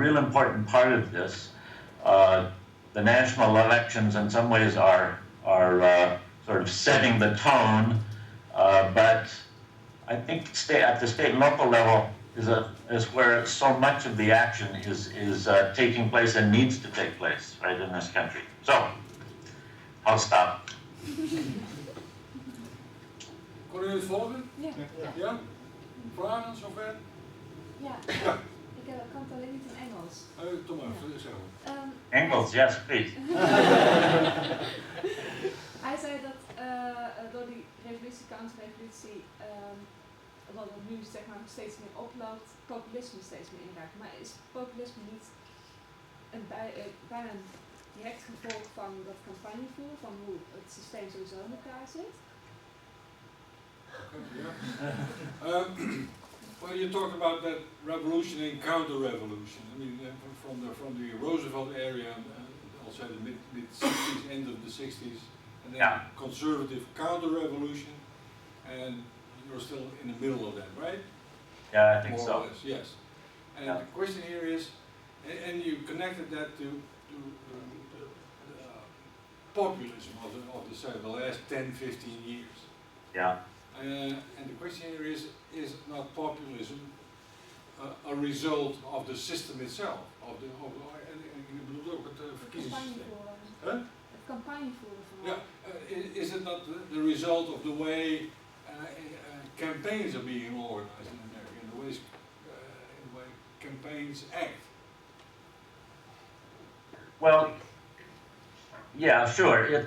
real important part of this. The national elections in some ways are sort of setting the tone, but I think at the state and local level is where so much of the action is taking place and needs to take place, right, in this country. So, I'll stop. Kon u het volgen? Ja. Ja? Vragen zover? Ja. Ik kan het alleen niet in Engels. Tom maar, zeg maar. Engels, yes, please. Hij zei dat door die revolutie, counterrevolutie, wat er nu zeg maar steeds meer oploopt, populisme steeds meer inraakt. Maar is populisme niet bijna een direct gevolg van dat campagnevoer, van hoe het systeem sowieso in elkaar zit? Well, you talked about that revolution and counter-revolution. I mean, from the Roosevelt area, also the mid-60s, end of the 60s, and then conservative counter-revolution, and you're still in the middle of that, right? Yeah, I think More so. or less, yes. And the question here is, and you connected that to populism of the last 10, 15 years. Yeah. And the question here is not populism a result of the system itself? Ik bedoel ook het verkiezingssysteem. Het campagnevoeren vooral. Yeah, is it not the result of the way campaigns are being organized in America, in the way campaigns act? Well, yeah, sure.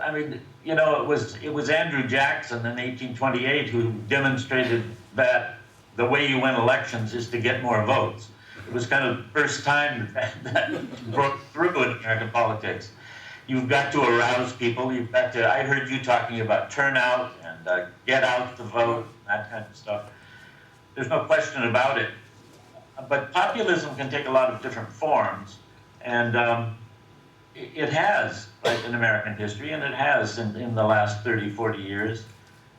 I mean, you know, it was Andrew Jackson in 1828 who demonstrated that the way you win elections is to get more votes. It was kind of the first time that broke through in American politics. You've got to arouse people. You've got to. I heard you talking about turnout and get out the vote, that kind of stuff. There's no question about it. But populism can take a lot of different forms, and it has, right, in American history, and it has in the last 30, 40 years.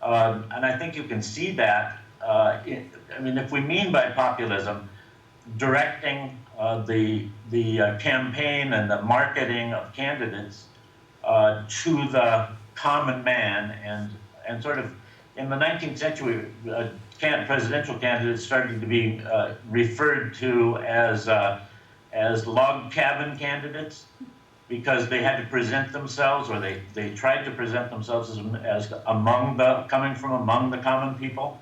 And I think you can see that. I mean, if we mean by populism, directing the campaign and the marketing of candidates to the common man, and sort of in the 19th century, presidential candidates started to be referred to as log cabin candidates, because they had to present themselves, or they tried to present themselves as coming from among the common people.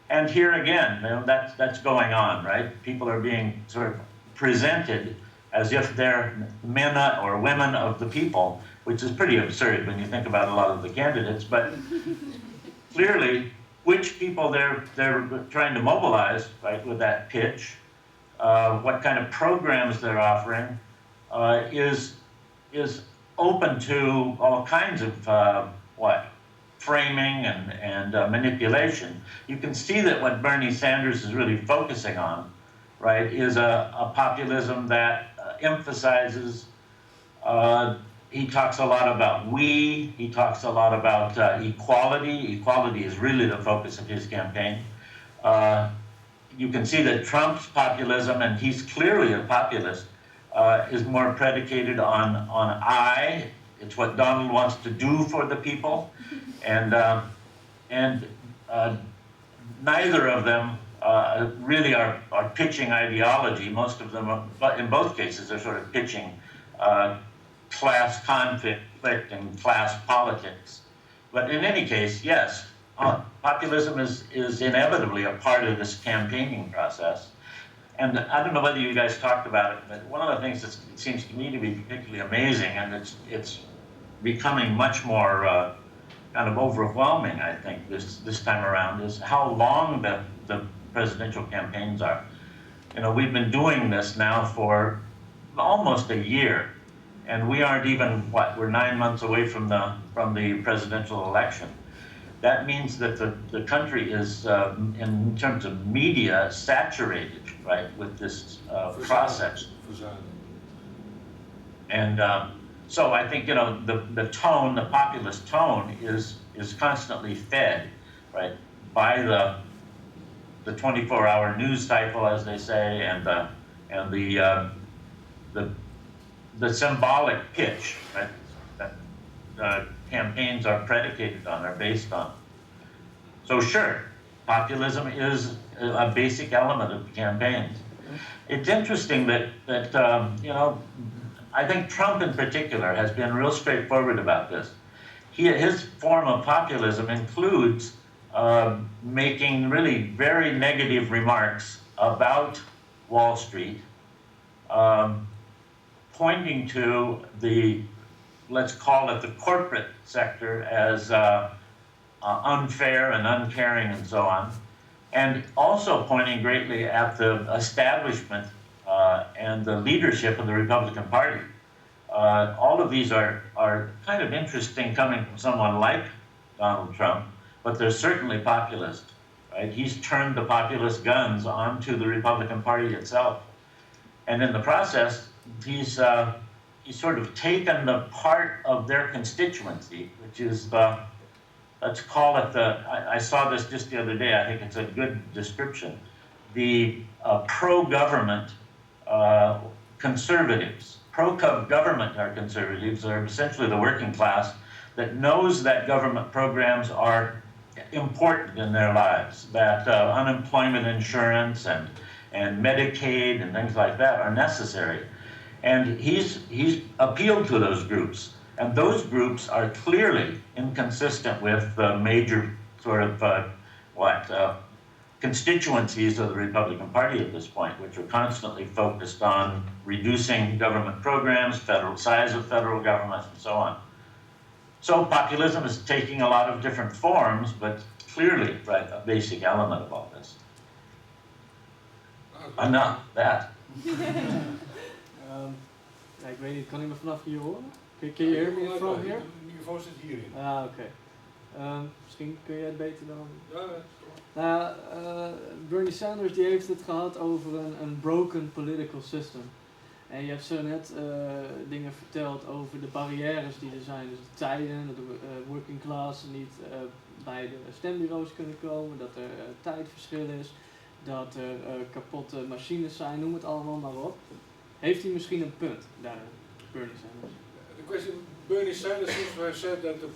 And here again, you know, that's going on, right? People are being sort of presented as if they're men or women of the people, which is pretty absurd when you think about a lot of the candidates. But clearly, which people they're trying to mobilize, right, with that pitch, what kind of programs they're offering, is open to all kinds of framing and manipulation. You can see that what Bernie Sanders is really focusing on, right, is a populism that emphasizes. He talks a lot about we. He talks a lot about equality. Equality is really the focus of his campaign. You can see that Trump's populism, and he's clearly a populist, is more predicated on I. It's what Donald wants to do for the people, and neither of them really are pitching ideology. Most of them, but in both cases, they're sort of pitching class conflict and class politics. But in any case, yes, populism is inevitably a part of this campaigning process. And I don't know whether you guys talked about it, but one of the things that seems to me to be particularly amazing, and it's becoming much more kind of overwhelming, I think, this time around, is how long the presidential campaigns are. You know, we've been doing this now for almost a year, and we aren't even, we're 9 months away from the presidential election. That means that the country is, in terms of media, saturated, right, with this process. And so I think, you know, the tone, the populist tone, is constantly fed, right, by the 24-hour news cycle, as they say, and and the symbolic pitch, right, that campaigns are predicated on, are based on. So sure, populism is a basic element of campaigns. It's interesting that you know, I think Trump in particular has been real straightforward about this. His form of populism includes making really very negative remarks about Wall Street, pointing to the, let's call it the corporate sector as unfair and uncaring and so on, and also pointing greatly at the establishment and the leadership of the Republican Party. All of these are kind of interesting coming from someone like Donald Trump, but they're certainly populist, right? He's turned the populist guns onto the Republican Party itself. And in the process, he's sort of taken the part of their constituency, which is the, let's call it the, I saw this just the other day, I think it's a good description, the pro-government conservatives. Pro-government conservatives are essentially the working class that knows that government programs are important in their lives, that unemployment insurance and Medicaid and things like that are necessary. And he's appealed to those groups. And those groups are clearly inconsistent with the major sort of constituencies of the Republican Party at this point, which are constantly focused on reducing government programs, size of federal government, and so on. So populism is taking a lot of different forms, but clearly, right, a basic element of all this. Enough, that. Ja, ik weet niet, kan iemand vanaf hier horen? Kun je hear me from here? De microfoon zit hierin. Ah, oké. Misschien kun jij het beter dan... Ja, Bernie Sanders die heeft het gehad over een broken political system. En je hebt zo net dingen verteld over de barrières die er zijn. Dus de tijden, dat de working class niet bij de stembureaus kunnen komen, dat er tijdverschil is, dat er kapotte machines zijn, noem het allemaal maar op. Heeft hij misschien een punt daar, Bernie Sanders? The question, Bernie Sanders seems to have said that the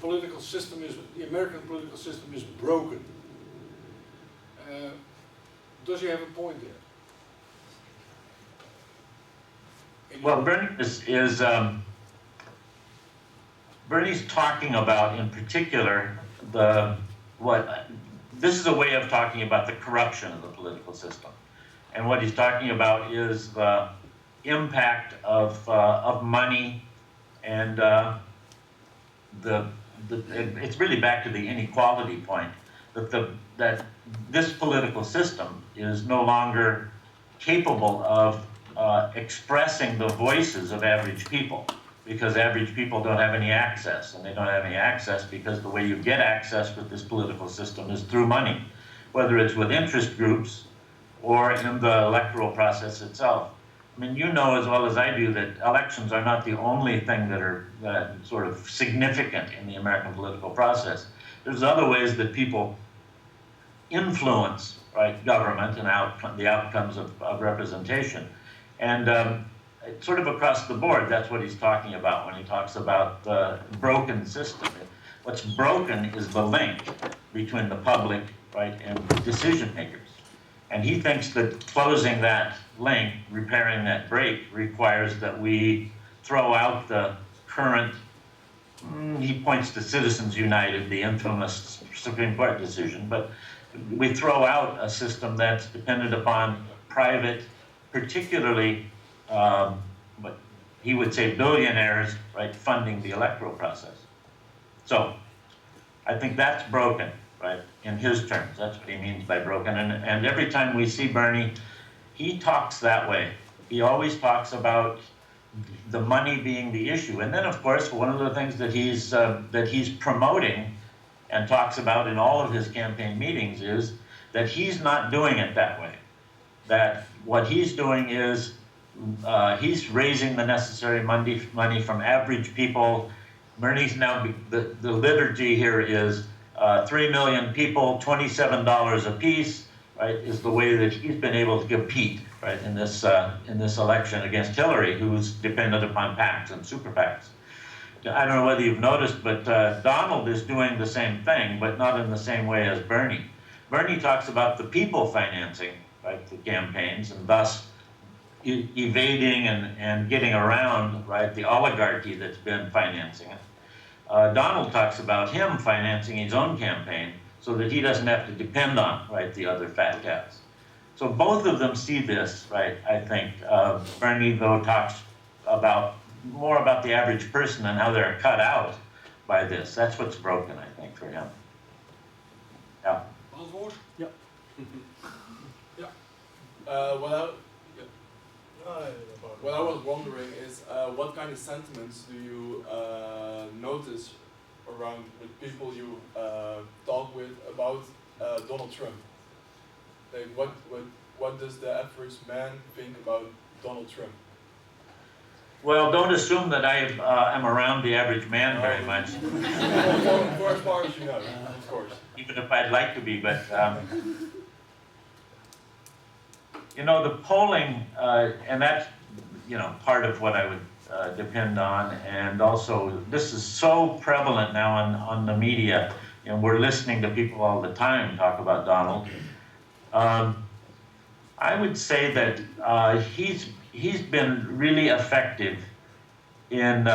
American political system is broken. Does he have a point there? Well, Bernie Bernie's talking about, in particular, this is a way of talking about the corruption of the political system. And what he's talking about is the impact of money and it's really back to the inequality point, that this political system is no longer capable of expressing the voices of average people, because average people don't have any access, and they don't have any access because the way you get access with this political system is through money, whether it's with interest groups or in the electoral process itself. I mean, you know as well as I do that elections are not the only thing that are sort of significant in the American political process. There's other ways that people influence, right, government and the outcomes of representation. And sort of across the board, that's what he's talking about when he talks about the broken system. What's broken is the link between the public, right, and decision makers. And he thinks that closing that link, repairing that break, requires that we throw out the current, he points to Citizens United, the infamous Supreme Court decision, but we throw out a system that's dependent upon private, particularly, what he would say billionaires, right, funding the electoral process. So I think that's broken, right, in his terms. That's what he means by broken. And every time we see Bernie, he talks that way. He always talks about the money being the issue. And then, of course, one of the things that he's promoting and talks about in all of his campaign meetings is that he's not doing it that way. That what he's doing is he's raising the necessary money from average people. Bernie's now, the liturgy here is 3 million people, $27 a piece, right, is the way that he's been able to compete right, in this election against Hillary, who's dependent upon PACs and super PACs. I don't know whether you've noticed, but Donald is doing the same thing, but not in the same way as Bernie. Bernie talks about the people financing, right, the campaigns, and thus evading and getting around, right, the oligarchy that's been financing it. Donald talks about him financing his own campaign so that he doesn't have to depend on, right, the other fat cats. So both of them see this, right, I think. Bernie, though, talks more about the average person and how they're cut out by this. That's what's broken, I think, for him. Yeah. Antwoord? Yep. Yeah. What I was wondering is what kind of sentiments do you notice around with people you talk with about Donald Trump? Like what does the average man think about Donald Trump? Well, don't assume that I am around the average man very much, For as far as you know, of course. even if I'd like to be, but you know, the polling, and that's, you know, part of what I would depend on, and also this is so prevalent now on the media, and we're listening to people all the time talk about Donald. I would say that he's been really effective in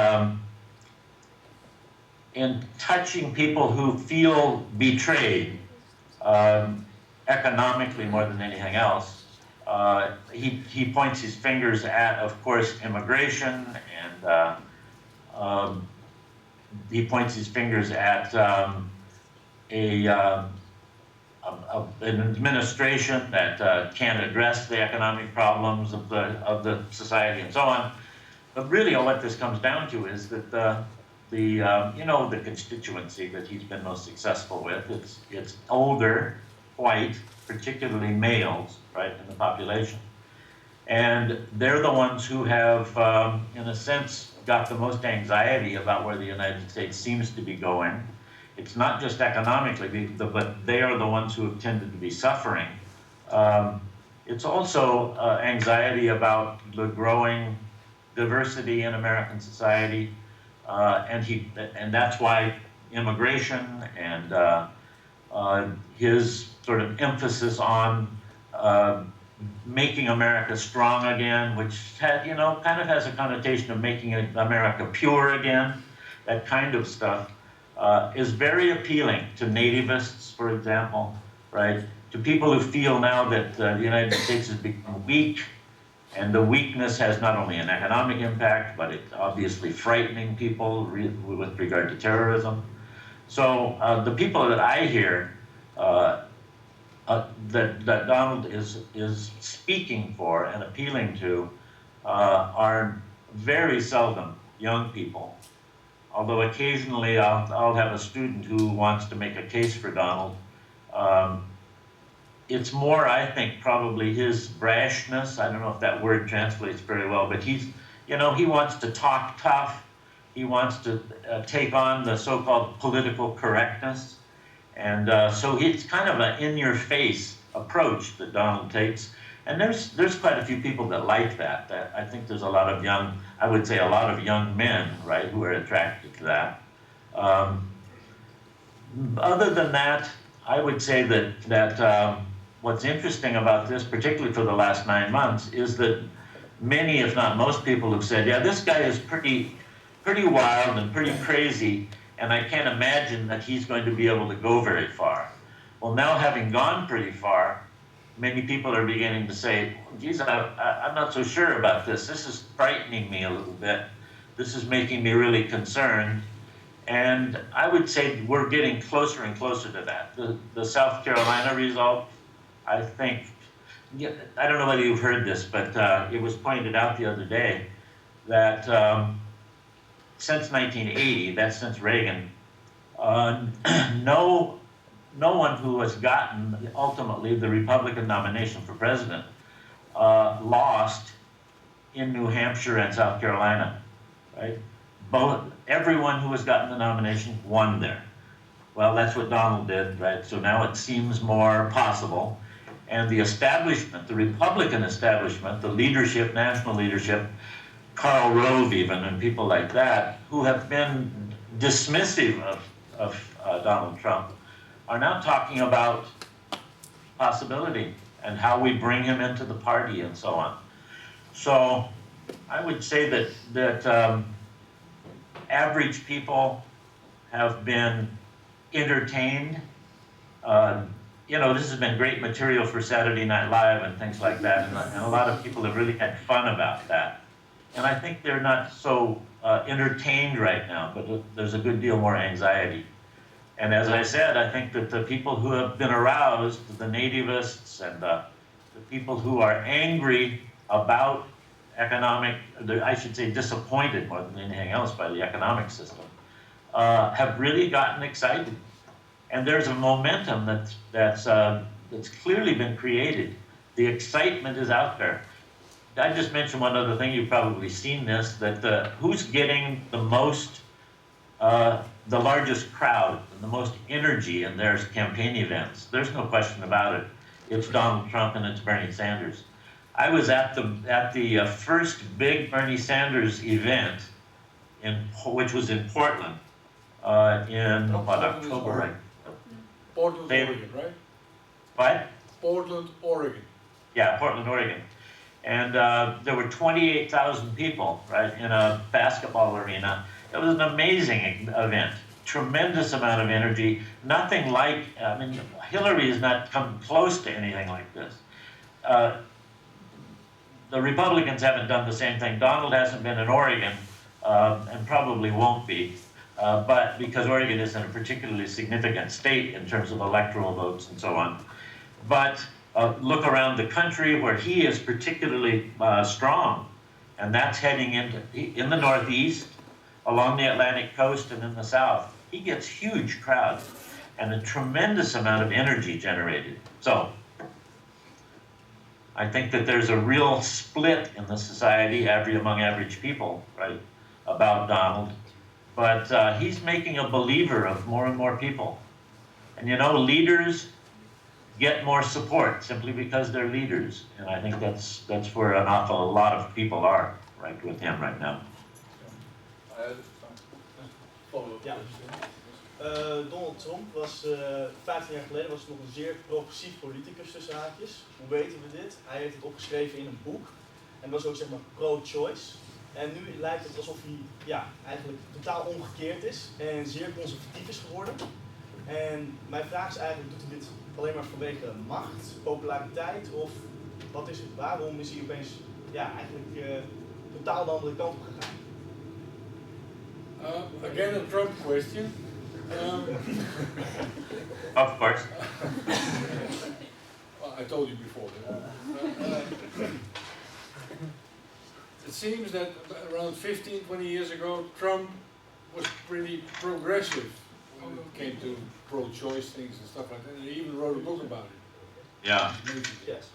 touching people who feel betrayed, economically more than anything else. He points his fingers at, of course, immigration, and he points his fingers at an administration that can't address the economic problems of the society and so on. But really, what this comes down to is that you know, the constituency that he's been most successful with, it's older, white, particularly males, right, in the population. And they're the ones who have, in a sense, got the most anxiety about where the United States seems to be going. It's not just economically, but they are the ones who have tended to be suffering. It's also anxiety about the growing diversity in American society, and that's why immigration and his sort of emphasis on making America strong again, which had, you know, kind of has a connotation of making America pure again, that kind of stuff. Is very appealing to nativists, for example, right? To people who feel now that the United States has become weak, and the weakness has not only an economic impact, but it's obviously frightening people with regard to terrorism. So the people that I hear that Donald is speaking for and appealing to are very seldom young people. Although occasionally I'll have a student who wants to make a case for Donald. It's more, I think, probably his brashness. I don't know if that word translates very well, but he's, you know, he wants to talk tough. He wants to take on the so-called political correctness. And so it's kind of an in-your-face approach that Donald takes. And there's quite a few people that like that. I think there's a lot of young, I would say a lot of young men, right, who are attracted to that. Other than that, I would say that what's interesting about this, particularly for the last 9 months, is that many, if not most people, have said, yeah, this guy is pretty wild and pretty crazy, and I can't imagine that he's going to be able to go very far. Well, now having gone pretty far, many people are beginning to say, geez, I'm not so sure about this. This is frightening me a little bit. This is making me really concerned. And I would say we're getting closer and closer to that. The South Carolina result, I think, I don't know whether you've heard this, but it was pointed out the other day that since 1980, that's since Reagan, no one who has gotten ultimately the Republican nomination for president lost in New Hampshire and South Carolina, right? Everyone who has gotten the nomination won there. Well, that's what Donald did, right? So now it seems more possible. and the establishment, the Republican establishment, the leadership, national leadership, Karl Rove even, and people like that, who have been dismissive of Donald Trump, are now talking about possibility and how we bring him into the party and so on. So I would say that average people have been entertained. You know, this has been great material for Saturday Night Live and things like that, and a lot of people have really had fun about that. And I think they're not so entertained right now, but there's a good deal more anxiety. And as I said, I think that the people who have been aroused, the nativists and the people who are angry about economic, I should say disappointed more than anything else by the economic system, have really gotten excited. And there's a momentum that's clearly been created. The excitement is out there. I just mentioned one other thing, you've probably seen this, that who's getting the most, the largest crowd, and the most energy in their campaign events. There's no question about it. It's Donald Trump and it's Bernie Sanders. I was at the first big Bernie Sanders event, which was in Portland, in October, right? Portland, Oregon, right? What? Portland, Oregon. Yeah, Portland, Oregon. And there were 28,000 people, right, in a basketball arena. It was an amazing event, tremendous amount of energy. Nothing like, I mean, Hillary has not come close to anything like this. The Republicans haven't done the same thing. Donald hasn't been in Oregon, and probably won't be, but because Oregon isn't a particularly significant state in terms of electoral votes and so on. But look around the country where he is particularly strong, and that's heading in the Northeast, along the Atlantic coast, and in the South. He gets huge crowds and a tremendous amount of energy generated. So I think that there's a real split in the society, among average people, right, about Donald. But he's making a believer of more and more people. And you know, leaders get more support simply because they're leaders. And I think that's where an awful lot of people are, right, with him right now. Ja. Donald Trump was 15 jaar geleden was nog een zeer progressief politicus tussen haakjes. Hoe weten we dit? Hij heeft het opgeschreven in een boek en was ook zeg maar pro-choice. En nu lijkt het alsof hij eigenlijk totaal omgekeerd is en zeer conservatief is geworden. En mijn vraag is eigenlijk, doet hij dit alleen maar vanwege macht, populariteit of wat is het? Waarom is hij opeens eigenlijk totaal de andere kant op gegaan? Again, a Trump question. Of course. Well, I told you before. It seems that around 15, 20 years ago, Trump was pretty progressive when it came to pro-choice things and stuff like that. And he even wrote a book about it. Yeah. Yes.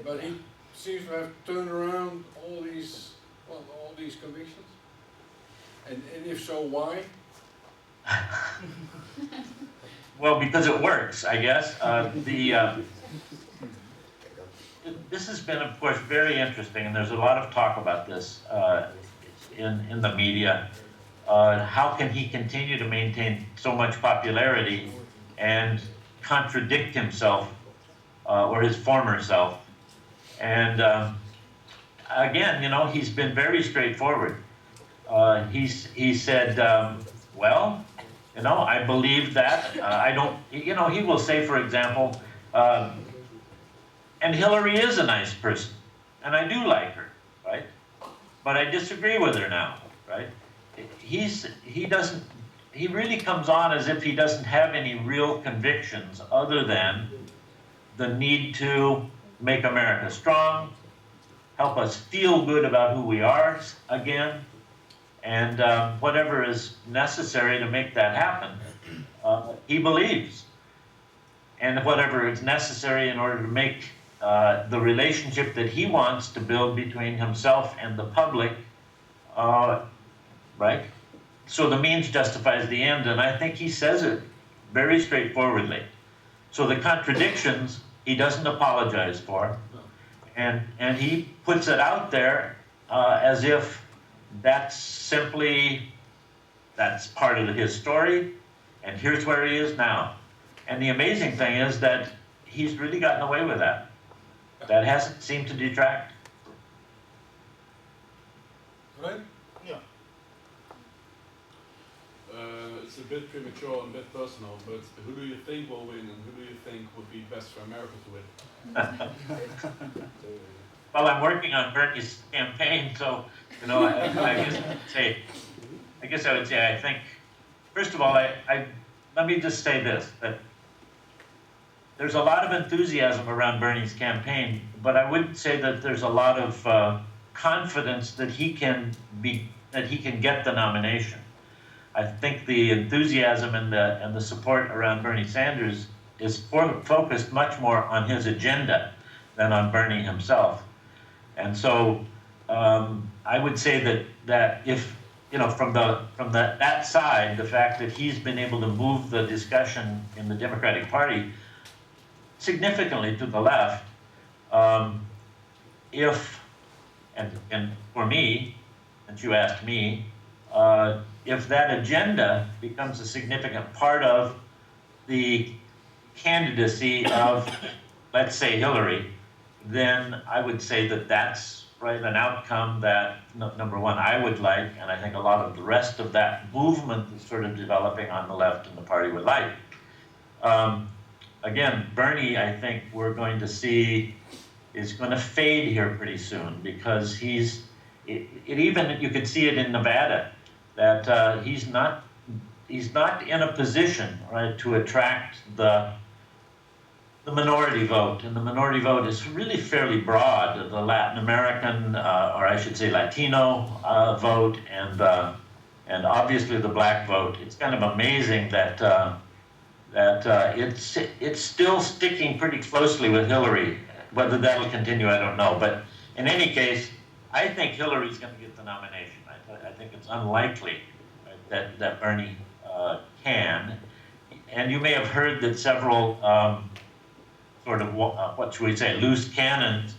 But he seems to have turned around all these convictions. And if so, why? Well, because it works, I guess. This has been, of course, very interesting, and there's a lot of talk about this in the media. How can he continue to maintain so much popularity and contradict himself or his former self? And again, you know, he's been very straightforward. He said, well, you know, I believe that. I don't, you know, he will say, for example, and Hillary is a nice person, and I do like her, right? But I disagree with her now, right? He really comes on as if he doesn't have any real convictions other than the need to make America strong, help us feel good about who we are again, and whatever is necessary to make that happen, he believes. And whatever is necessary in order to make the relationship that he wants to build between himself and the public, right? So the means justifies the end, and I think he says it very straightforwardly. So the contradictions he doesn't apologize for, No. and he puts it out there as if that's part of his story, and here's where he is now. And the amazing thing is that he's really gotten away with that. That hasn't seemed to detract. Right? Ja. It's a bit premature and a bit personal, but who do you think will win and who do you think would be best for America to win? Well, I'm working on Bernie's campaign, so I guess I would say I think, first of all, let me just say this, that there's a lot of enthusiasm around Bernie's campaign, but I wouldn't say that there's a lot of confidence that he can get the nomination. I think the enthusiasm and the support around Bernie Sanders is focused much more on his agenda than on Bernie himself. And so I would say that if, from that side, the fact that he's been able to move the discussion in the Democratic Party significantly to the left, and for me, since you asked me, if that agenda becomes a significant part of the candidacy of, let's say, Hillary, then I would say that that's an outcome that, number one, I would like, and I think a lot of the rest of that movement is sort of developing on the left in the party would like. Again, Bernie, I think we're going to see is going to fade here pretty soon, because you could see it in Nevada, that he's not in a position, right, to attract the minority vote, and the minority vote is really fairly broad. The Latin American, or I should say Latino vote, and obviously the black vote. It's kind of amazing that it's still sticking pretty closely with Hillary. Whether that'll continue, I don't know. But in any case, I think Hillary's going to get the nomination. I think it's unlikely, right, that Bernie can. And you may have heard that several sort of, what should we say, loose cannons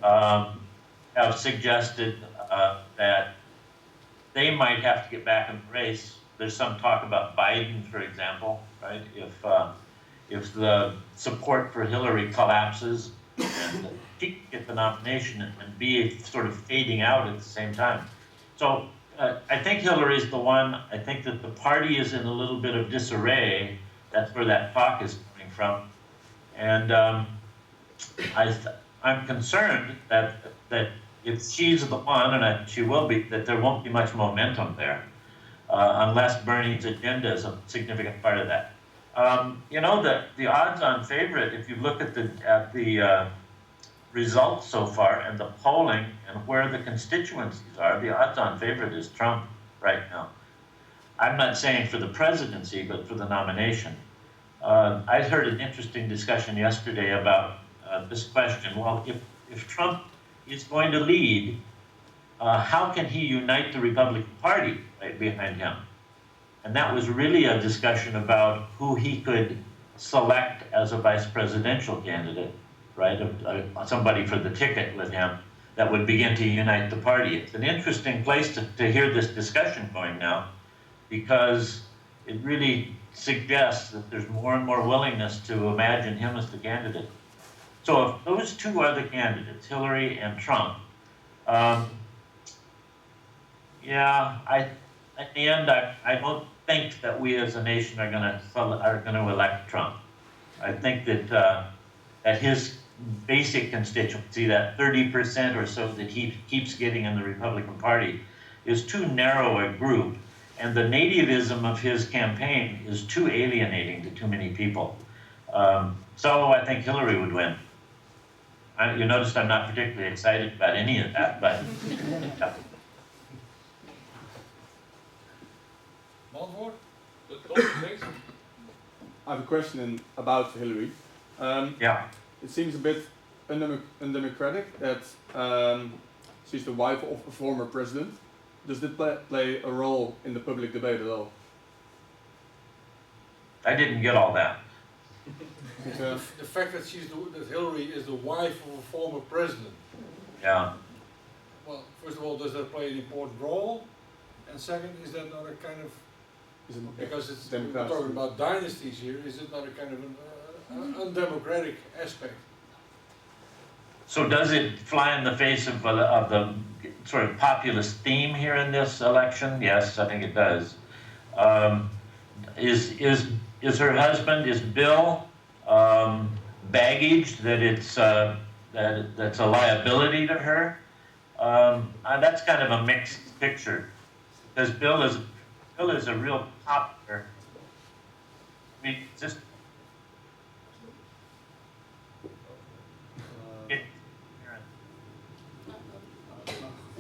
have suggested that they might have to get back in the race. There's some talk about Biden, for example, right? If the support for Hillary collapses and she can get the nomination and be sort of fading out at the same time. So I think Hillary's the one. I think that the party is in a little bit of disarray. That's where that talk is coming from. And I'm concerned that if she's the one, and she will be, that there won't be much momentum there, unless Bernie's agenda is a significant part of that. The odds-on favorite, if you look at the results so far and the polling and where the constituencies are, the odds-on favorite is Trump right now. I'm not saying for the presidency, but for the nomination. I heard an interesting discussion yesterday about this question. Well, if Trump is going to lead, how can he unite the Republican Party right behind him? And that was really a discussion about who he could select as a vice presidential candidate, right? Somebody for the ticket with him that would begin to unite the party. It's an interesting place to hear this discussion going now, because it really suggests that there's more and more willingness to imagine him as the candidate. So if those two are the candidates, Hillary and Trump, at the end, I don't think that we as a nation are going to elect Trump. I think that his basic constituency, that 30% or so that he keeps getting in the Republican Party, is too narrow a group, and the nativism of his campaign is too alienating to too many people. So I think Hillary would win. You noticed I'm not particularly excited about any of that, but yeah. Antwoord? Thanks. I have a question about Hillary. Yeah. It seems a bit undemocratic that she's the wife of a former president. Does it play a role in the public debate at all? I didn't get all that. Yeah. The fact that that Hillary is the wife of a former president. Yeah. Well, first of all, does that play an important role? And second, is that not a kind of, Is it because we're democratic? talking about dynasties here, is it not a kind of an undemocratic aspect? So does it fly in the face of the sort of populist theme here in this election? Yes, I think it does. Is her husband, is Bill, baggage that that's a liability to her? That's kind of a mixed picture, because Bill is a real popular. I mean, just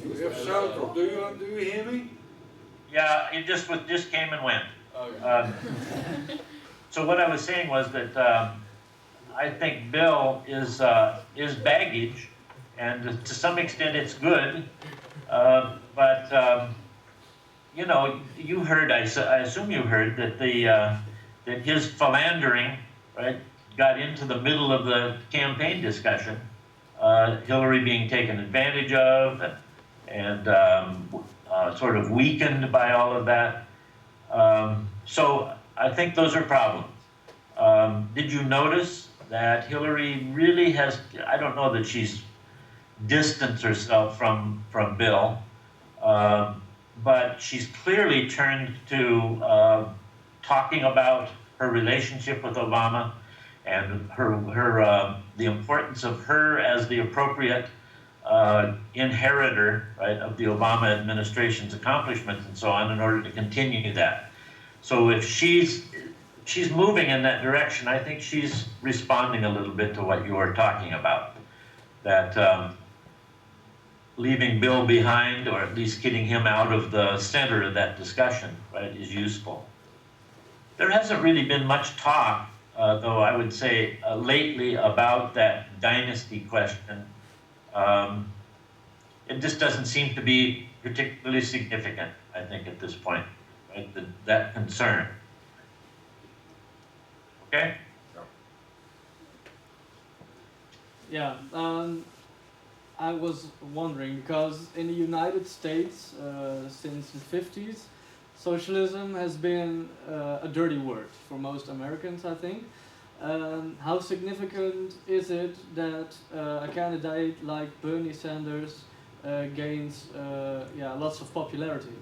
We have sound drop. Do you hear me? yeah, it just came and went. Okay. So what I was saying was that I think Bill is baggage, and to some extent it's good, but you know, you heard, I assume you heard that that his philandering, right, got into the middle of the campaign discussion, Hillary being taken advantage of and sort of weakened by all of that. So I think those are problems. Did you notice that Hillary really has, I don't know that she's distanced herself from Bill, but she's clearly turned to talking about her relationship with Obama and the importance of her as the appropriate inheritor, right, of the Obama administration's accomplishments and so on in order to continue that. So if she's moving in that direction, I think she's responding a little bit to what you were talking about, that leaving Bill behind, or at least getting him out of the center of that discussion, right, is useful. There hasn't really been much talk, though I would say lately, about that dynasty question. It just doesn't seem to be particularly significant, I think, at this point, right, that concern. Okay? Yeah, I was wondering, because in the United States, since the 50s, socialism has been a dirty word for most Americans, I think. How significant is it that a candidate like Bernie Sanders gains lots of popularity?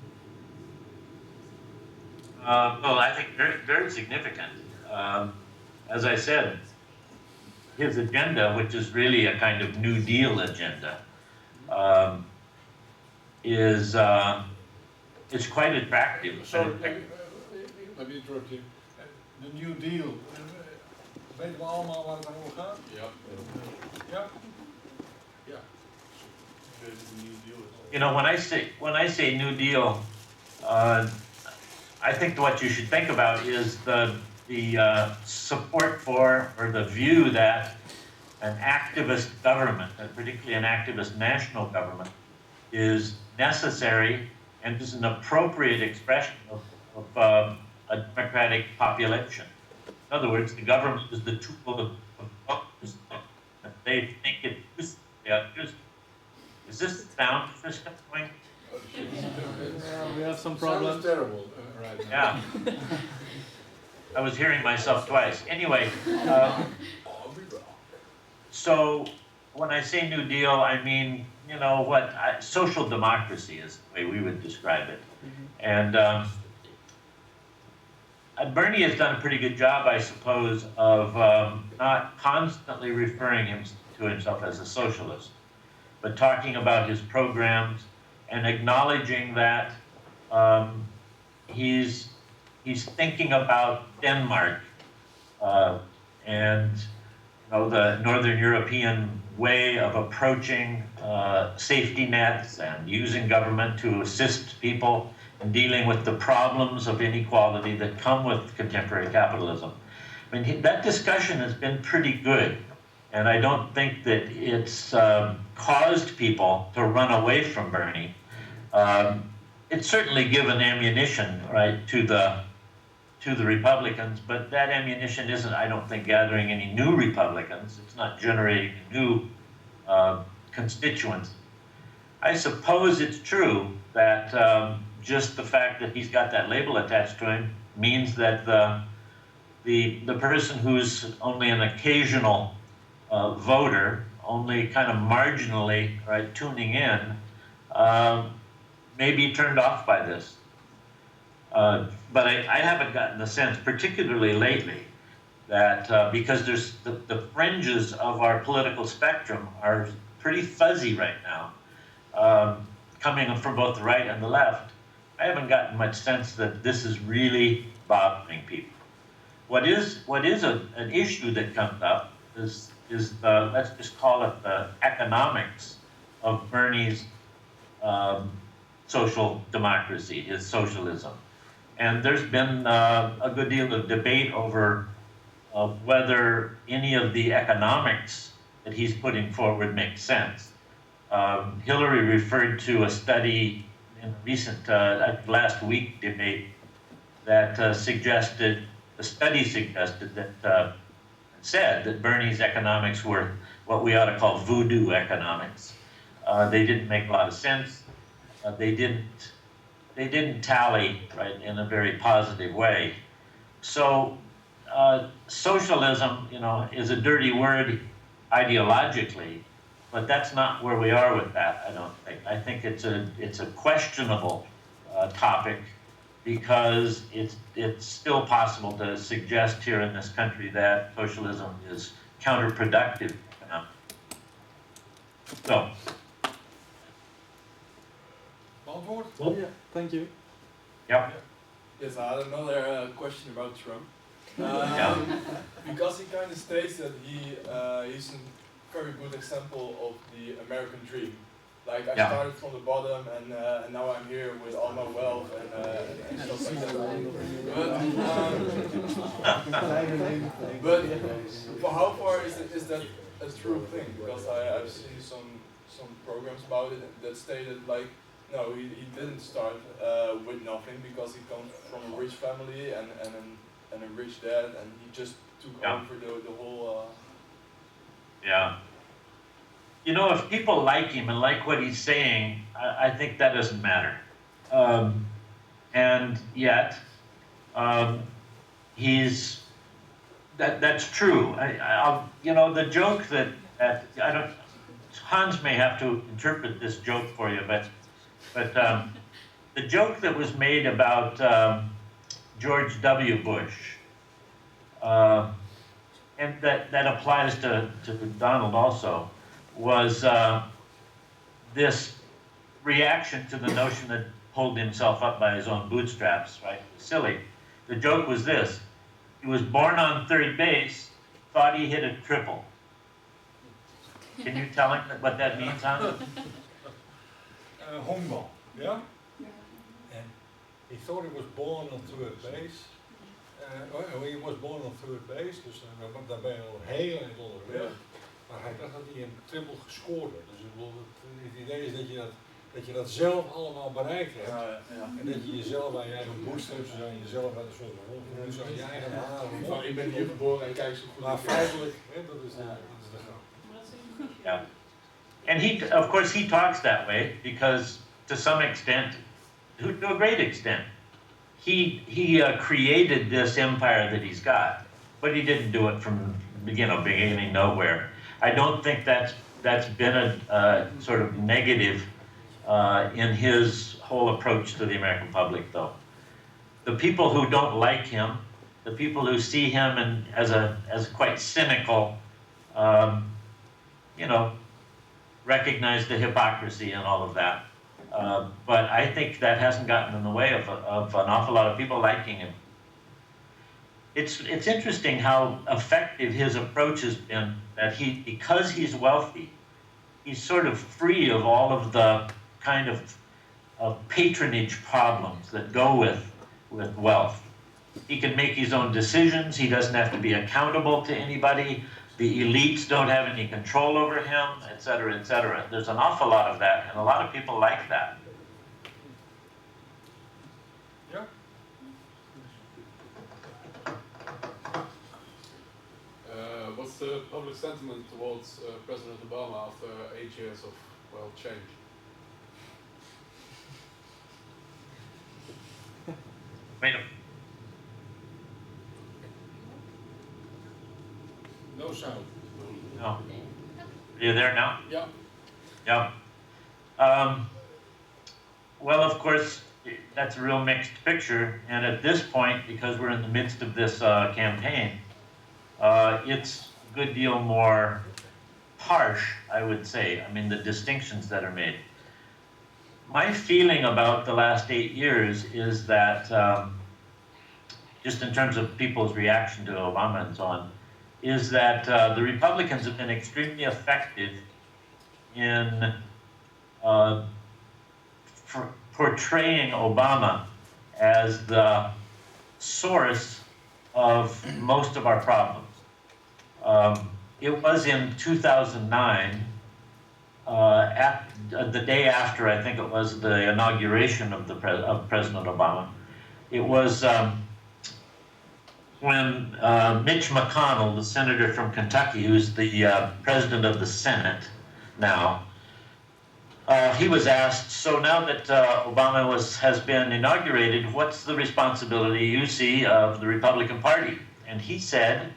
Well, I think very, very significant. As I said, his agenda, which is really a kind of New Deal agenda, it's quite attractive. Sorry, let me interrupt you. The New Deal. Weten we allemaal waar het aan over gaat? Ja. Ja? Ja. You know, when I say New Deal, I think what you should think about is the support for, or the view that an activist government, and particularly an activist national government, is necessary and is an appropriate expression of a democratic population. In other words, the government is the tool of voters. They think it is. Is this the sound system going? We have some Sounds problems. terrible right now. Yeah. I was hearing myself twice. Anyway, so when I say New Deal, I mean, you know, social democracy is the way we would describe it. And Bernie has done a pretty good job, I suppose, of not constantly referring to himself as a socialist, but talking about his programs and acknowledging that he's thinking about Denmark and, you know, the Northern European way of approaching safety nets and using government to assist people in dealing with the problems of inequality that come with contemporary capitalism. I mean, that discussion has been pretty good, and I don't think that it's caused people to run away from Bernie. It's certainly given ammunition, right, to the to the Republicans, but that ammunition isn't, I don't think, gathering any new Republicans. It's not generating new constituents. I suppose it's true that just the fact that he's got that label attached to him means that the person who's only an occasional voter, only kind of marginally, right, tuning in, may be turned off by this. But I haven't gotten the sense, particularly lately, that because there's the fringes of our political spectrum are pretty fuzzy right now, coming from both the right and the left. I haven't gotten much sense that this is really bothering people. What is an issue that comes up is the, let's just call it the economics of Bernie's social democracy, his socialism. And there's been a good deal of debate over whether any of the economics that he's putting forward makes sense. Hillary referred to a study in a recent, last week debate that suggested, the study suggested that, said that Bernie's economics were what we ought to call voodoo economics. They didn't make a lot of sense. They didn't tally, right, in a very positive way. So socialism, you know, is a dirty word ideologically, but that's not where we are with that, I don't think. I think it's a questionable topic because it's still possible to suggest here in this country that socialism is counterproductive. So. Antwoord? Well, yeah, thank you. Yep. Yes, I had another question about Trump. Yeah. Because he kind of states that he's a very good example of the American dream. Like I started from the bottom and now I'm here with all my wealth and stuff like that. But for how far is that a true thing? Because I've seen some programs about it that stated like, no, he didn't start with nothing because he comes from a rich family and a rich dad, and he just took over the whole. Yeah. You know, if people like him and like what he's saying, I think that doesn't matter. And yet, that's true. You know, the joke that I don't. Hans may have to interpret this joke for you, but the joke that was made about George W. Bush, and that applies to Donald also, was this reaction to the notion that pulled himself up by his own bootstraps, right? Silly. The joke was this: he was born on third base, thought he hit a triple. Can you tell him what that means, Hans? Honkbal, yeah? And he thought he was born on third base. He was born on third base, dus daar ben je al heel erg onderweg. Maar hij dacht dat hij een triple gescoord had. Dus het idee is dat je dat zelf allemaal bereikt hebt. En dat je jezelf aan je eigen bootstraps, aan jezelf aan een soort van aan je eigen haren. Van ik ben hier geboren en kijk zo goed. Maar feitelijk, dat is de grap. Yeah. And of course, he talks that way because, to some extent, to a great extent, he created this empire that he's got, but he didn't do it from beginning nowhere. I don't think that's been a sort of negative in his whole approach to the American public, though. The people who don't like him, the people who see him as quite cynical, you know, recognize the hypocrisy and all of that. But I think that hasn't gotten in the way of an awful lot of people liking him. It's interesting how effective his approach has been, that because he's wealthy, he's sort of free of all of the kind of patronage problems that go with wealth. He can make his own decisions. He doesn't have to be accountable to anybody. The elites don't have any control over him, et cetera, et cetera. There's an awful lot of that, and a lot of people like that. Ja? public sentiment towards President Obama after 8 years of, well, change? Wait a No sound. No. Are you there now? Yeah. Yeah. Well, of course, that's a real mixed picture. And at this point, because we're in the midst of this campaign, it's a good deal more harsh, I would say. I mean, the distinctions that are made. My feeling about the last 8 years is that, just in terms of people's reaction to Obama and so on, is that the Republicans have been extremely effective in portraying Obama as the source of most of our problems. It was in 2009, the day after, I think it was, the inauguration of President Obama. It was when Mitch McConnell, the senator from Kentucky, who's the president of the Senate now, he was asked, so now that Obama has been inaugurated, what's the responsibility you see of the Republican Party? And he said,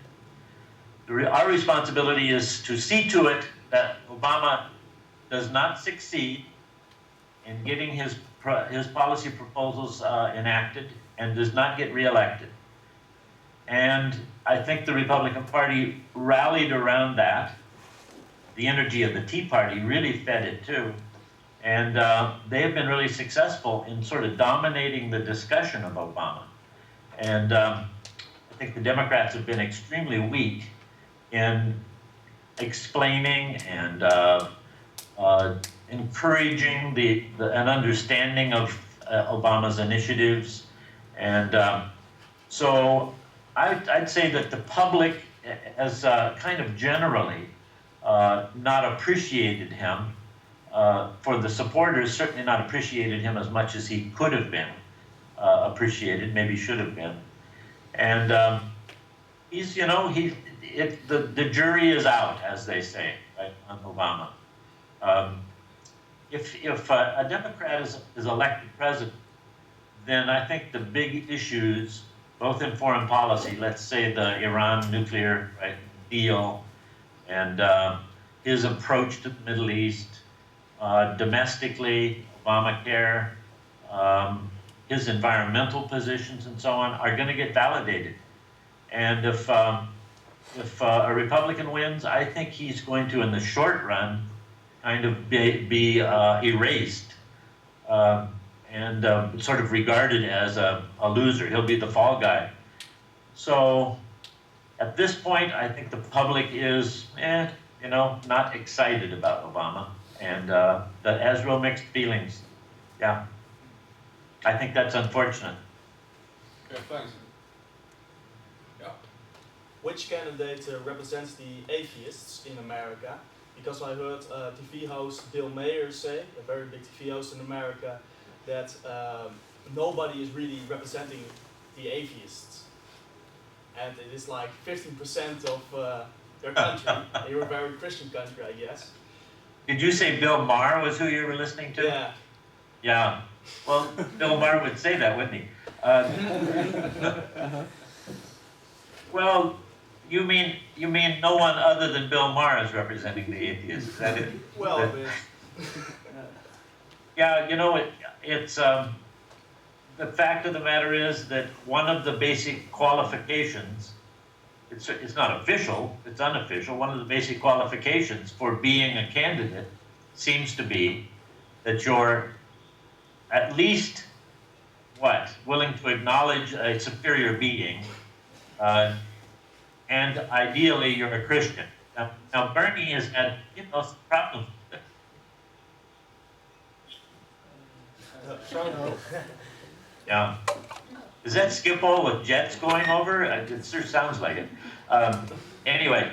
our responsibility is to see to it that Obama does not succeed in getting his policy proposals enacted and does not get reelected. And I think the Republican Party rallied around that. The energy of the Tea Party really fed it too. And they have been really successful in sort of dominating the discussion of Obama. And I think the Democrats have been extremely weak in explaining and encouraging an understanding of Obama's initiatives. And so I'd say that the public has kind of generally not appreciated him. For the supporters, certainly not appreciated him as much as he could have been appreciated, maybe should have been. And he's, you know, the jury is out, as they say, right, on Obama. If a Democrat is elected president, then I think the big issues, both in foreign policy, let's say the Iran nuclear deal, and his approach to the Middle East, domestically, Obamacare, his environmental positions and so on are going to get validated. And if a Republican wins, I think he's going to, in the short run, kind of be erased and sort of regarded as a loser. He'll be the fall guy. So at this point, I think the public is, you know, not excited about Obama. And that has real mixed feelings. Yeah. I think that's unfortunate. Okay, thanks. Yeah. Which candidate represents the atheists in America? Because I heard TV host Bill Maher say, a very big TV host in America, that nobody is really representing the atheists. And it is like 15% of their country. You're a very Christian country, I guess. Did you say Bill Maher was who you were listening to? Yeah. Yeah. Well, Bill Maher would say that, wouldn't he? Well, you mean no one other than Bill Maher is representing the atheists? Is that it? Well, yeah, you know, it's the fact of the matter is that one of the basic qualifications, it's not official, it's unofficial, one of the basic qualifications for being a candidate seems to be that you're at least, willing to acknowledge a superior being, and ideally you're a Christian. Now Bernie has had, you know, some problems with it. Yeah. Is that Schiphol with jets going over? It sure sounds like it. Anyway,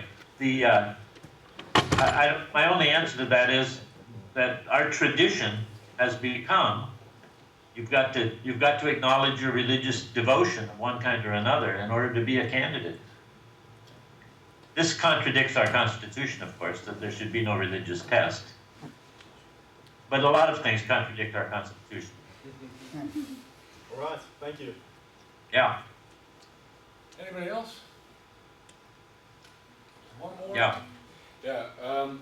my only answer to that is that our tradition has become, you've got to acknowledge your religious devotion of one kind or another in order to be a candidate. This contradicts our Constitution, of course, that there should be no religious test. But a lot of things contradict our Constitution. All right, thank you. Yeah, Anybody else? One more? yeah. Yeah,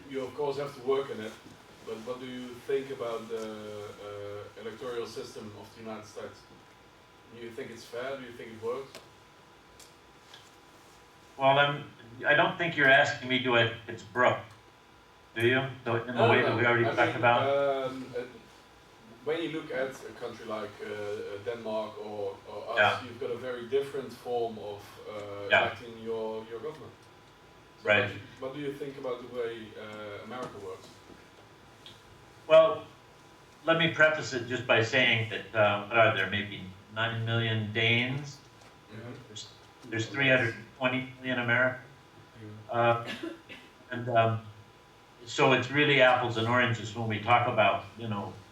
you of course have to work in it, but what do you think about the electoral system of the United States? Do you think it's fair? Do you think it works? Well, I don't think you're asking me do I think it's broke, do you? So in the way that we already I talked mean, about? when you look at a country like Denmark or us, Yeah. you've got a very different form of Yeah. electing your government. So Right. what do you think about the way America works? Well, let me preface it just by saying that, what are there, maybe 9 million Danes? There's 320 million Americans. So it's really apples and oranges when we talk about,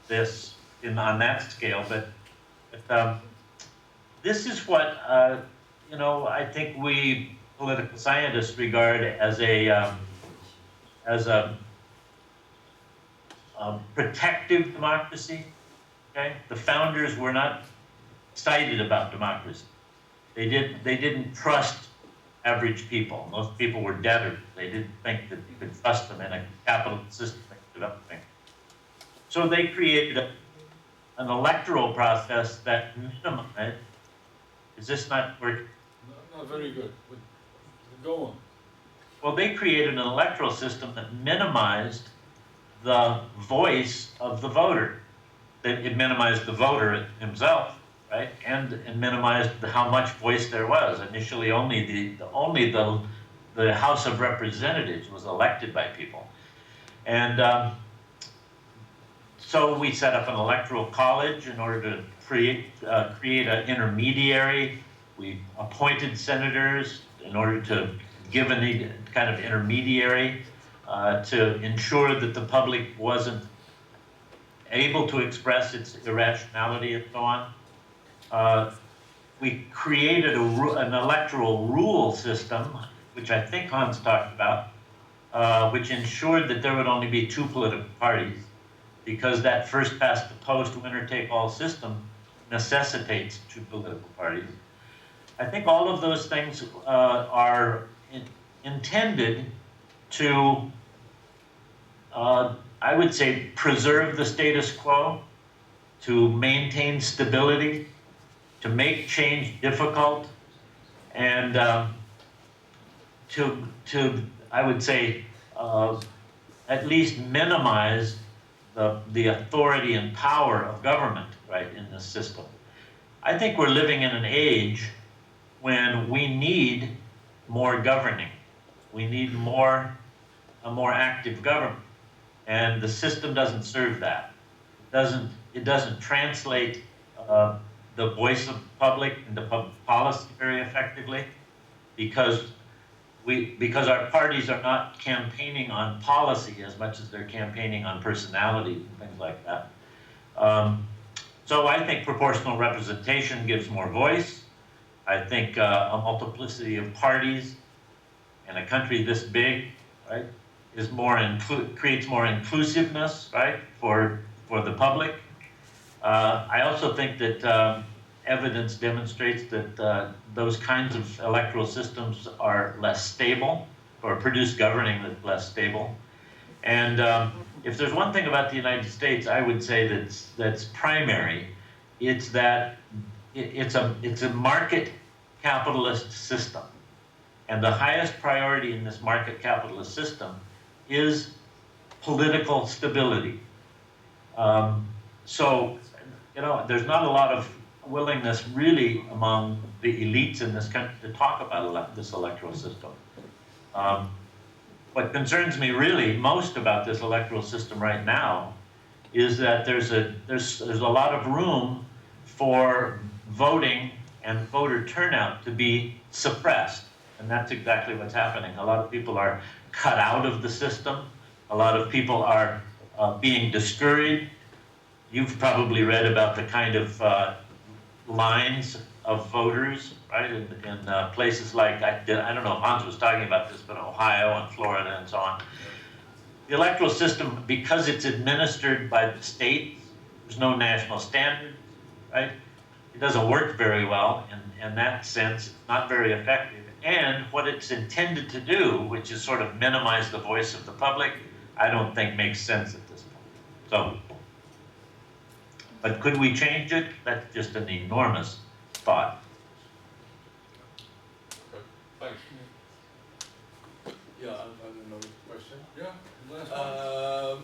this on that scale. But this is what, I think we political scientists regard as a protective democracy. Okay, the founders were not excited about democracy. They didn't trust average people. Most people were debtors. They didn't think that you could trust them in a capitalist system developing. So they created an electoral process that minimized. Is this not working? Not very good, but go on. Well, they created an electoral system that minimized the voice of the voter. It minimized the voter himself, right? And minimized how much voice there was. Initially, only the House of Representatives was elected by people. And so we set up an electoral college in order to create an intermediary. We appointed senators in order to give a kind of intermediary to ensure that the public wasn't able to express its irrationality and so on. We created an electoral rule system, which I think Hans talked about, which ensured that there would only be 2 political parties, because that first past the post, winner take all system necessitates 2 political parties. I think all of those things are intended to, I would say, preserve the status quo, to maintain stability, to make change difficult, and to I would say, at least minimize the authority and power of government, right, in this system. I think we're living in an age when we need more governing. We need a more active government. And the system doesn't serve that. It doesn't translate the voice of the public into public policy very effectively, because our parties are not campaigning on policy as much as they're campaigning on personality and things like that. So I think proportional representation gives more voice. I think a multiplicity of parties in a country this big, right, creates more inclusiveness, right, for the public. I also think that evidence demonstrates that those kinds of electoral systems are less stable, or produce governing that's less stable. And if there's one thing about the United States, I would say that's primary, it's that it's a market capitalist system. And the highest priority in this market capitalist system is political stability. So, there's not a lot of willingness really among the elites in this country to talk about this electoral system. What concerns me really most about this electoral system right now is that there's a lot of room for voting and voter turnout to be suppressed. And that's exactly what's happening. A lot of people are cut out of the system. A lot of people are being discouraged. You've probably read about the kind of lines of voters, right? In places like, I don't know if Hans was talking about this, but Ohio and Florida and so on. The electoral system, because it's administered by the states, there's no national standard, right? It doesn't work very well in that sense. It's not very effective. And what it's intended to do, which is sort of minimize the voice of the public, I don't think makes sense at this point. So, but could we change it? That's just an enormous thought. Thanks. Yeah, I have another question. Yeah, last one.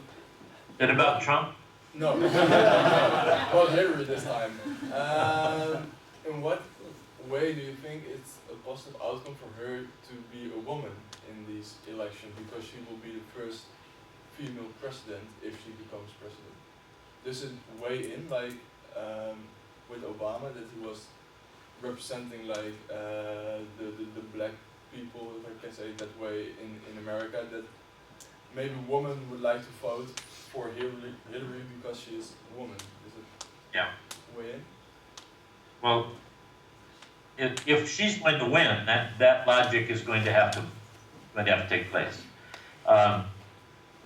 Is it about Trump? No, well, Hillary this time. In what way do you think it's a positive outcome for her to be a woman in these elections, because she will be the first female president if she becomes president? Does it weigh in, like with Obama, that he was representing like the black people, if I can say it that way, in America, that maybe women would like to vote for Hillary because she is a woman? Is it weigh in? Well, if she's going to win, that logic is going to have to take place.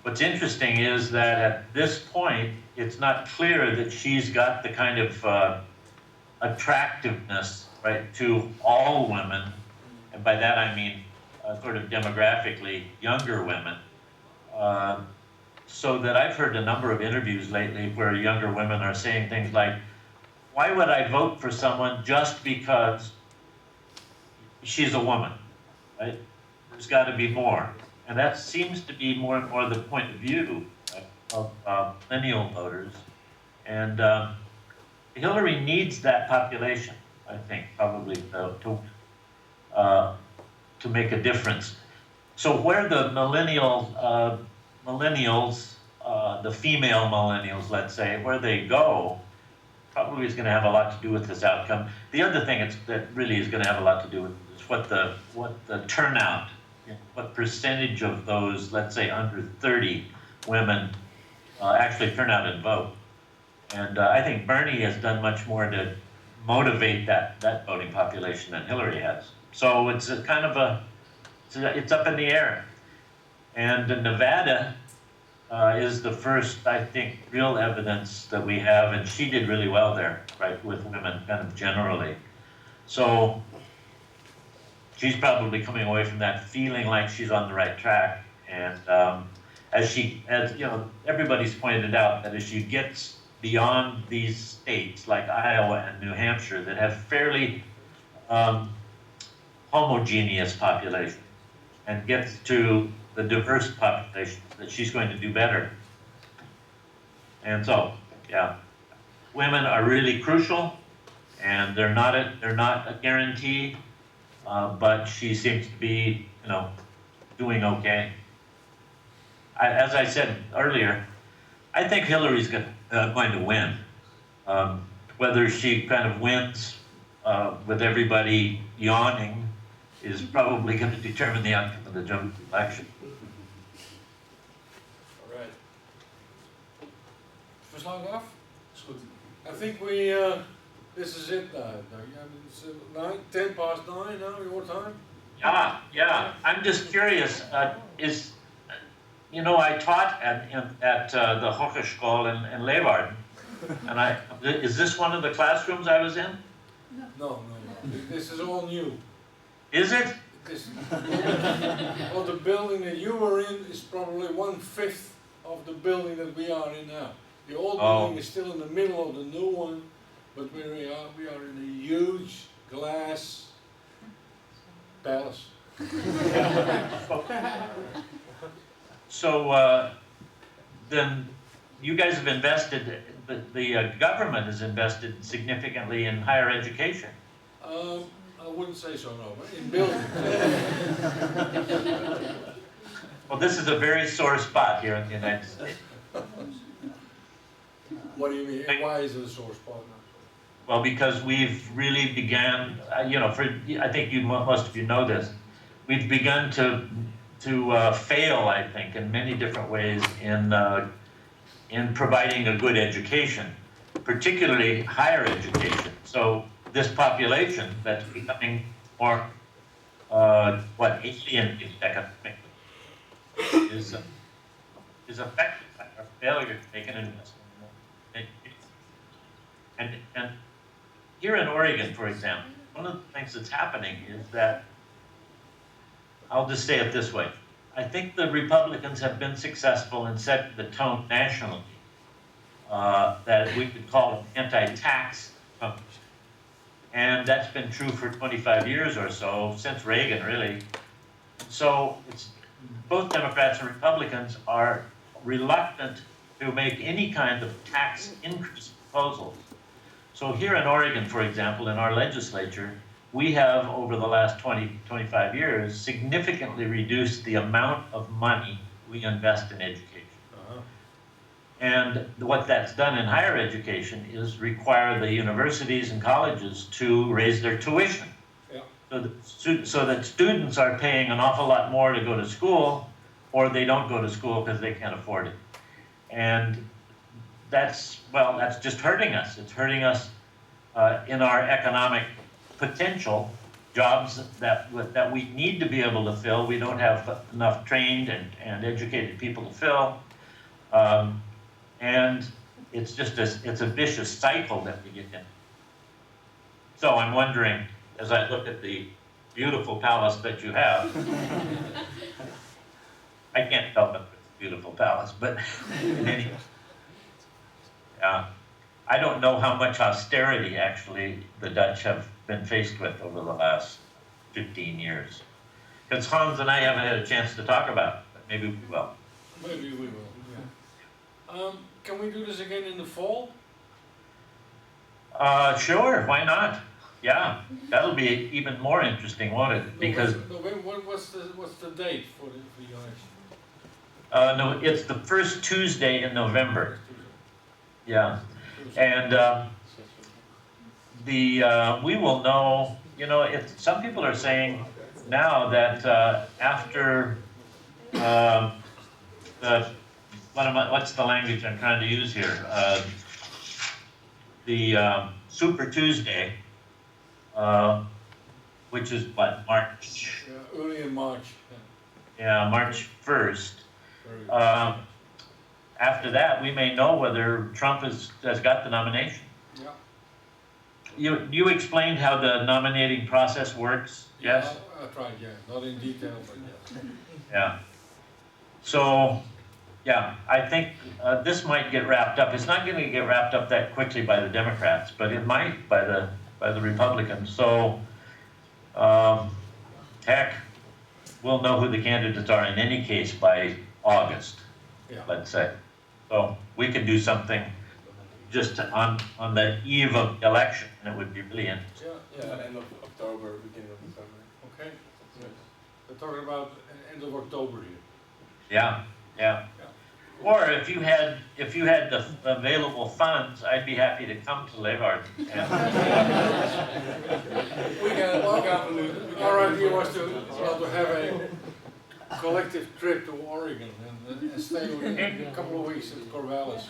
What's interesting is that at this point, it's not clear that she's got the kind of attractiveness, right, to all women, and by that I mean sort of demographically younger women. So that I've heard a number of interviews lately where younger women are saying things like, why would I vote for someone just because she's a woman, right? There's got to be more. And that seems to be more and more the point of view of millennial voters. And Hillary needs that population, I think, probably to make a difference. So where the millennials, the female millennials, let's say, where they go, probably is going to have a lot to do with this outcome. The other thing that really is going to have a lot to do with is what the turnout, what percentage of those, let's say, under 30 women actually turn out and vote. And I think Bernie has done much more to motivate that voting population than Hillary has. So it's a kind of it's up in the air. And Nevada is the first, I think, real evidence that we have, and she did really well there, right, with women kind of generally. So she's probably coming away from that feeling like she's on the right track. And as you know, everybody's pointed out that as she gets beyond these states like Iowa and New Hampshire that have fairly homogeneous population and gets to the diverse population, that she's going to do better. And so, yeah, women are really crucial, and they're not a guarantee, but she seems to be, you know, doing okay. As I said earlier, I think Hillary's going to win. Whether she kind of wins with everybody yawning is probably going to determine the outcome of the general election. All right. Verslag af? Is goed. I think this is it now. It's 10 past 9 now, your time? Yeah. I'm just curious, you know, I taught at the Hogeschool in Leeuwarden, and is this one of the classrooms I was in? No. This is all new. Is it? Well, the building that you were in is probably 1/5 of the building that we are in now. The old building is still in the middle of the new one, but we are in a huge glass palace. So then you guys have invested, the government has invested significantly in higher education. I wouldn't say so, no, but in buildings. Well, this is a very sore spot here in the United States. What do you mean? Why is it a sore spot? Well, because we've really began, you know, I think most of you know this, we've begun to fail, I think, in many different ways in providing a good education. particularly higher education. So this population that's becoming more, alien economically is affected by our failure to make an investment in education. And here in Oregon, for example, one of the things that's happening is that, I'll just say it this way, I think the Republicans have been successful in setting the tone nationally that we could call anti-tax tone. And that's been true for 25 years or so, since Reagan, really. So both Democrats and Republicans are reluctant to make any kind of tax increase proposals. So here in Oregon, for example, in our legislature, we have, over the last 25 years, significantly reduced the amount of money we invest in education. And what that's done in higher education is require the universities and colleges to raise their tuition. Yeah. So that students are paying an awful lot more to go to school, or they don't go to school because they can't afford it. And that's just hurting us. It's hurting us in our economic potential. Jobs that we need to be able to fill, we don't have enough trained and educated people to fill. And it's just it's a vicious cycle that we get in. So I'm wondering, as I look at the beautiful palace that you have, I can't help it with a beautiful palace, but in any I don't know how much austerity actually the Dutch have been faced with over the last 15 years. Because Hans and I haven't had a chance to talk about it, but maybe we will. Maybe we will, yeah. Can we do this again in the fall? Sure, why not? Yeah, that'll be even more interesting, won't it? Because what's the date for your election? no, it's the first Tuesday in November. Yeah, and we will know. You know, some people are saying now that after what's the language I'm trying to use here? The Super Tuesday, which is what, March? Yeah, early in March. Yeah, March 1st. After that, we may know whether Trump has got the nomination. Yeah. You explained how the nominating process works, yes? I tried, yeah. Not in detail, but yes. Yeah. So, yeah, I think this might get wrapped up. It's not going to get wrapped up that quickly by the Democrats, but it might by the Republicans. So, heck, we'll know who the candidates are in any case by August, let's say. So we could do something just on the eve of the election, and it would be really interesting. Yeah, end of October, beginning of November. Okay. Yes. We're talking about end of October here. Yeah. Or if you had the available funds, I'd be happy to come to Leeuwarden. Our idea was to have a collective trip to Oregon and stay a couple of weeks at Corvallis.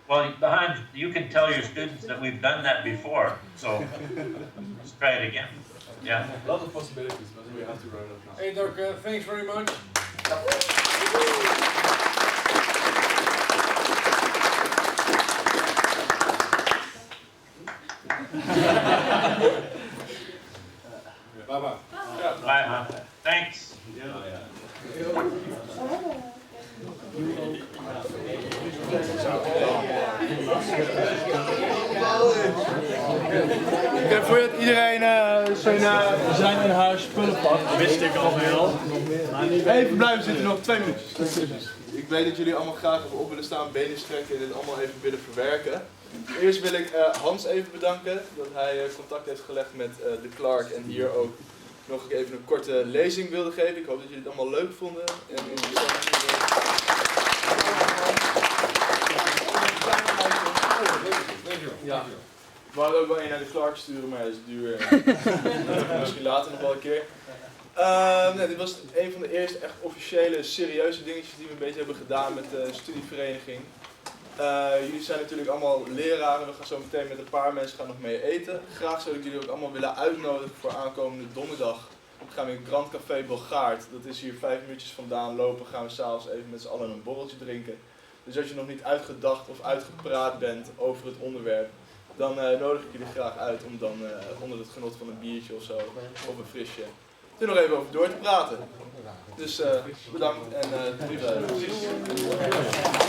Well, Hans, you can tell your students that we've done that before, so let's try it again. Yeah. A lot of possibilities, but we have to round up now. Hey, Doc, thanks very much. Bye-bye. Bye, Hans. Thanks. Ik heb voor iedereen zijn en haar spullen pakt. Dat wist ik al wel. Even blijven zitten, nog 2 minuutjes. Ik weet dat jullie allemaal graag op willen staan, benen strekken en dit allemaal even willen verwerken. Eerst wil ik Hans even bedanken dat hij contact heeft gelegd met de Clark en hier ook nog even een korte lezing wilde geven. Ik hoop dat jullie het allemaal leuk vonden. En ja. We hadden ook wel een naar de Clark sturen, maar dat is duur. Misschien later nog wel een keer. Nee, dit was een van de eerste echt officiële, serieuze dingetjes die we een beetje hebben gedaan met de studievereniging. Jullie zijn natuurlijk allemaal leraren. We gaan zo meteen met een paar mensen nog mee eten. Graag zou ik jullie ook allemaal willen uitnodigen voor aankomende donderdag. Dan gaan we in Grand Café Belgaard. Dat is hier 5 minuutjes vandaan lopen. Gaan we s'avonds even met z'n allen een borreltje drinken. Dus als je nog niet uitgedacht of uitgepraat bent over het onderwerp, dan nodig ik jullie graag uit om dan onder het genot van een biertje of zo, of een frisje, er nog even over door te praten. Dus bedankt en tot ziens.